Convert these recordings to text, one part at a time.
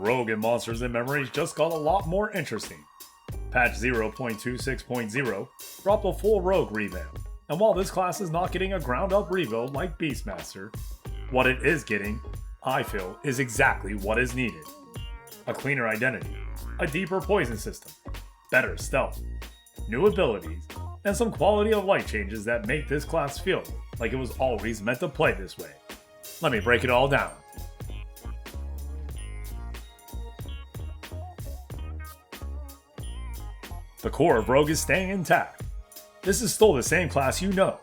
Rogue and Monsters and Memories just got a lot more interesting. Patch 0.26.0 dropped a full Rogue revamp, and while this class is not getting a ground-up rebuild like Beastmaster, what it is getting, I feel, is exactly what is needed. A cleaner identity, a deeper poison system, better stealth, new abilities, and some quality of life changes that make this class feel like it was always meant to play this way. Let me break it all down. The core of Rogue is staying intact. This is still the same class you know.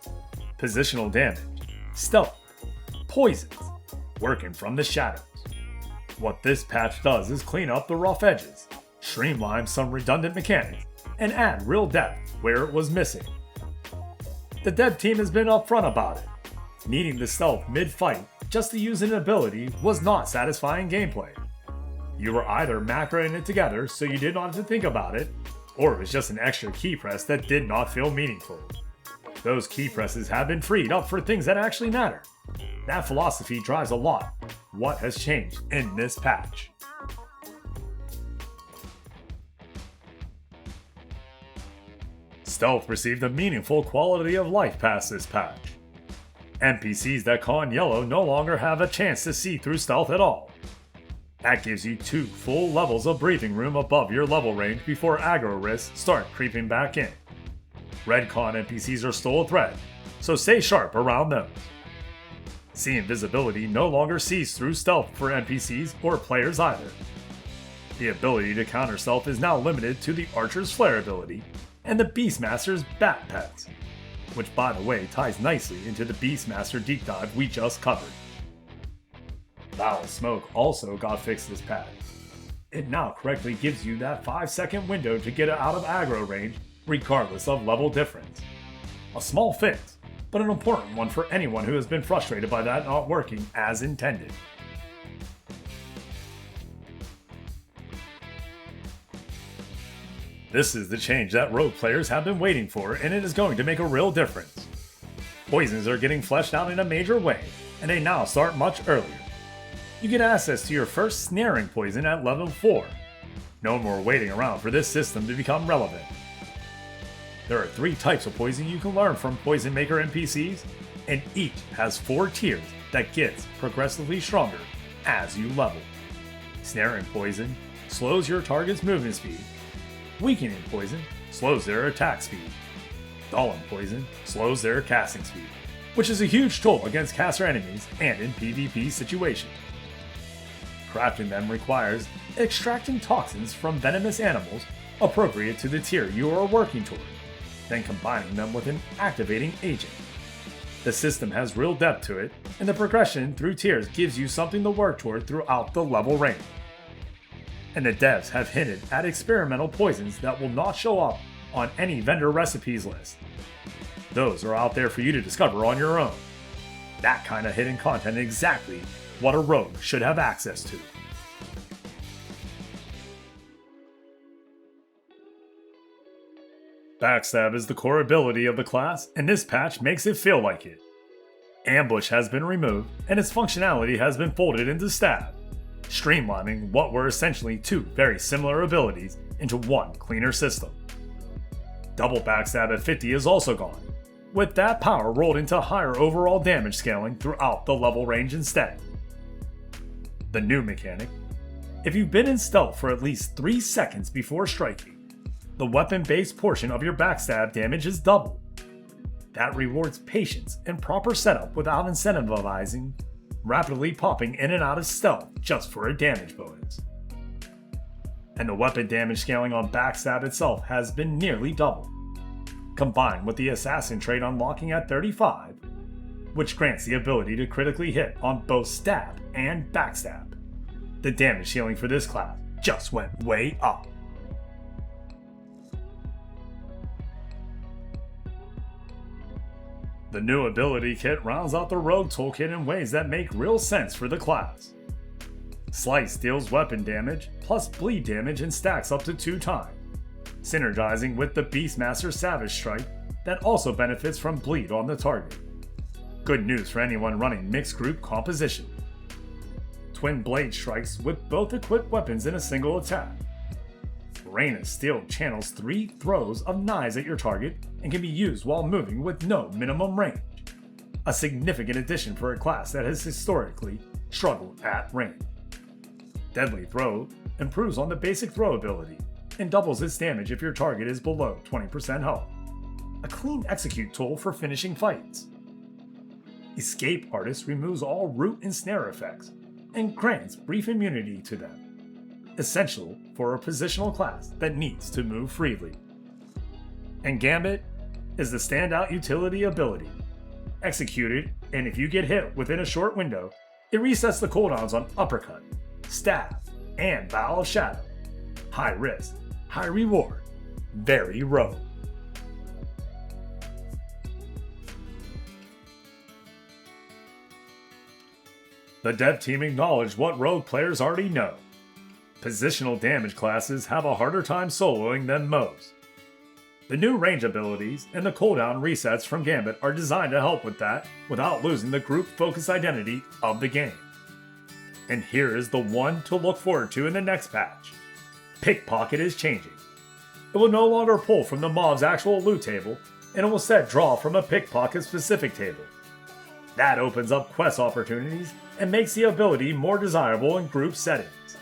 Positional damage, stealth, poisons, working from the shadows. What this patch does is clean up the rough edges, streamline some redundant mechanics, and add real depth where it was missing. The dev team has been upfront about it. Needing the stealth mid-fight just to use an ability was not satisfying gameplay. You were either macroing it together so you did not have to think about it, or it was just an extra key press that did not feel meaningful. Those key presses have been freed up for things that actually matter. That philosophy drives a lot what has changed in this patch. Stealth received a meaningful quality of life pass this patch. NPCs that con yellow no longer have a chance to see through stealth at all. That gives you 2 full levels of breathing room above your level range before aggro risks start creeping back in. Red con NPCs are still a threat, so stay sharp around those. See Invisibility no longer sees through stealth for NPCs or players either. The ability to counter stealth is now limited to the Archer's Flare ability and the Beastmaster's Bat Pets, which by the way ties nicely into the Beastmaster deep dive we just covered. Foul Smoke also got fixed this patch. It now correctly gives you that 5-second window to get out of aggro range regardless of level difference. A small fix, but an important one for anyone who has been frustrated by that not working as intended. This is the change that Rogue players have been waiting for, and it is going to make a real difference. Poisons are getting fleshed out in a major way, and they now start much earlier. You get access to your first snaring poison at level 4. No more waiting around for this system to become relevant. There are 3 types of poison you can learn from Poison Maker NPCs, and each has 4 tiers that gets progressively stronger as you level. Snaring poison slows your target's movement speed. Weakening poison slows their attack speed. Dulling poison slows their casting speed, which is a huge toll against caster enemies and in PvP situations. Crafting them requires extracting toxins from venomous animals appropriate to the tier you are working toward, then combining them with an activating agent. The system has real depth to it, and the progression through tiers gives you something to work toward throughout the level range. And the devs have hinted at experimental poisons that will not show up on any vendor recipes list. Those are out there for you to discover on your own. That kind of hidden content is exactly what a rogue should have access to. Backstab is the core ability of the class, and this patch makes it feel like it. Ambush has been removed, and its functionality has been folded into Stab, streamlining what were essentially 2 very similar abilities into one cleaner system. Double Backstab at 50 is also gone, with that power rolled into higher overall damage scaling throughout the level range instead. The new mechanic: if you've been in stealth for at least 3 seconds before striking, the weapon-based portion of your backstab damage is doubled. That rewards patience and proper setup without incentivizing rapidly popping in and out of stealth just for a damage bonus. And the weapon damage scaling on backstab itself has been nearly doubled, combined with the assassin trait unlocking at 35, which grants the ability to critically hit on both stab and backstab. The damage ceiling for this class just went way up. The new ability kit rounds out the rogue toolkit in ways that make real sense for the class. Slice deals weapon damage plus bleed damage and stacks up to 2 times, synergizing with the Beastmaster Savage Strike that also benefits from bleed on the target. Good news for anyone running mixed group composition. twin blade strikes with both equipped weapons in a single attack. Rain of Steel channels 3 throws of knives at your target and can be used while moving with no minimum range. A significant addition for a class that has historically struggled at range. Deadly Throw improves on the basic throw ability and doubles its damage if your target is below 20% health. A clean execute tool for finishing fights. Escape Artist removes all root and snare effects and grants brief immunity to them, essential for a positional class that needs to move freely. And Gambit is the standout utility ability. Executed, and if you get hit within a short window, it resets the cooldowns on Uppercut, Stab, and Bow of Shadow. High risk, high reward, very rogue. The dev team acknowledged what rogue players already know. Positional damage classes have a harder time soloing than most. The new range abilities and the cooldown resets from Gambit are designed to help with that without losing the group focus identity of the game. And here is the one to look forward to in the next patch. Pickpocket is changing. It will no longer pull from the mob's actual loot table, and it will instead draw from a pickpocket specific table. That opens up quest opportunities and makes the ability more desirable in group settings.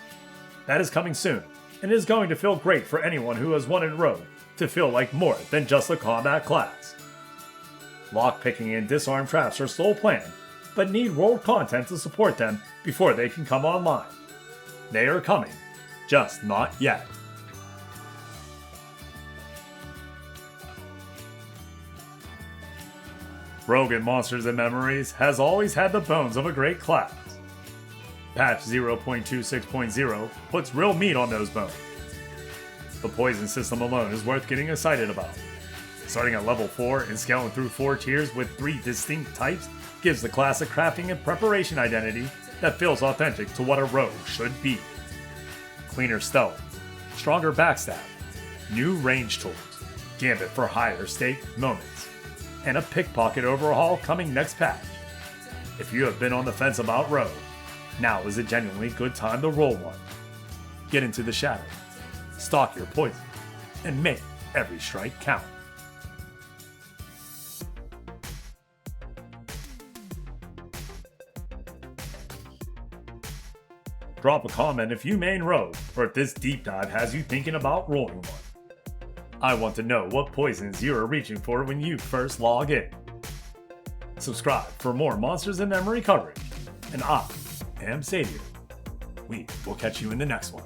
That is coming soon, and is going to feel great for anyone who has wanted Rogue to feel like more than just a combat class. Lockpicking and disarm traps are still planned, but need world content to support them before they can come online. They are coming, just not yet. Rogue in Monsters and Memories has always had the bones of a great class. Patch 0.26.0 puts real meat on those bones. The poison system alone is worth getting excited about. Starting at level 4 and scaling through 4 tiers with 3 distinct types gives the class a crafting and preparation identity that feels authentic to what a rogue should be. Cleaner stealth, stronger backstab, new range tools, Gambit for higher stake moments, and a pickpocket overhaul coming next patch. If you have been on the fence about Rogue, now is a genuinely good time to roll one. Get into the shadows, stalk your poison, and make every strike count. Drop a comment if you main Rogue, or if this deep dive has you thinking about rolling one. I want to know what poisons you are reaching for when you first log in. Subscribe for more Monsters in Memory coverage, and I am Savior. We will catch you in the next one.